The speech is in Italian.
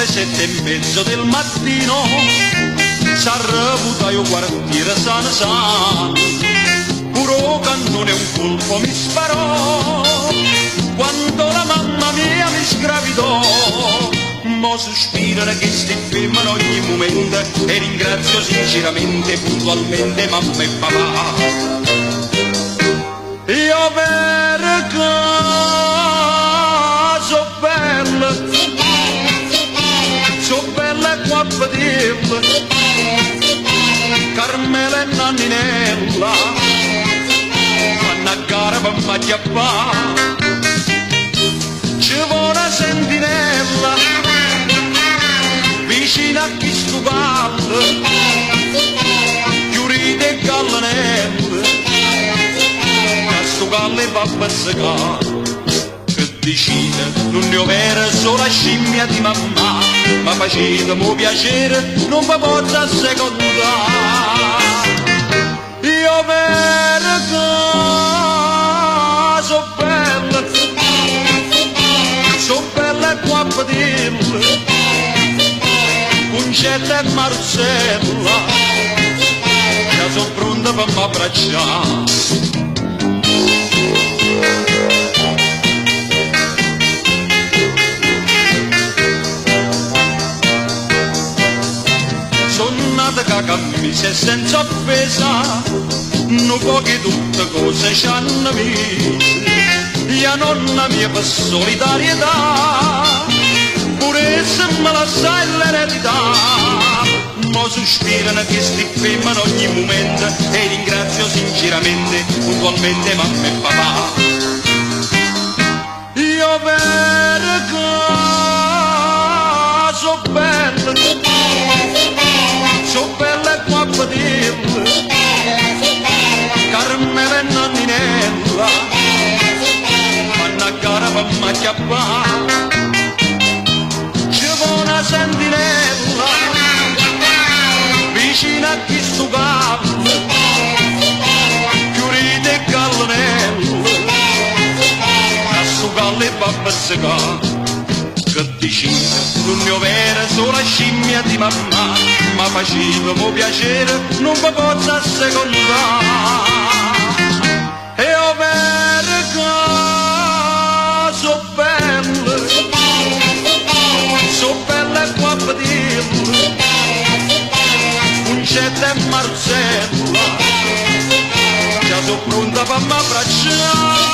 le 7:30 del mattino s'arravuta io quartiere san san, puro cannone un colpo mi sparò quando la mamma mia mi sgravidò. Mo sospirano che sti femmine ogni momento e ringrazio sinceramente puntualmente mamma e papà. Io per caso bella, so bella qua a vederla, Carmela e Nanninella, fanno a gara per m'acchiappare, ci vuole una sentinella, vicino a chi sto ballo, chiurite e gallinelle, a sto gallo e va a bazzicare. Decide, non ne ho vera solo la scimmia di mamma, ma facetemi piacere, non mi posso assecondare. Io per caso bella, so bella qua a vederla, Concetta e Marcella, che sono pronta per m'abbracciare. Cacamise senza offesa, non poche tutte cose ci hanno messo, la nonna mia per solidarietà, pure se me la sai l'eredità, mo sospirano che sti femmine ogni momento e ringrazio sinceramente, puntualmente mamma e papà. Io per caso bella, so bella qua a vederla, Carmela e Nanninella, fanno a gara per m'acchiappare, ci vuole una sentinella, vicino a chi sto gallo, chiurite e gallinelle, a sto gallo e va a bazzicare. Che decide, non ne ho vera solo la scimmia di mamma, ma facevamo piacere, non mi posso assecondare. E ho per caso bella, so bella qua a vederla, Concetta e Marcella, già sono pronta per m'abbracciare.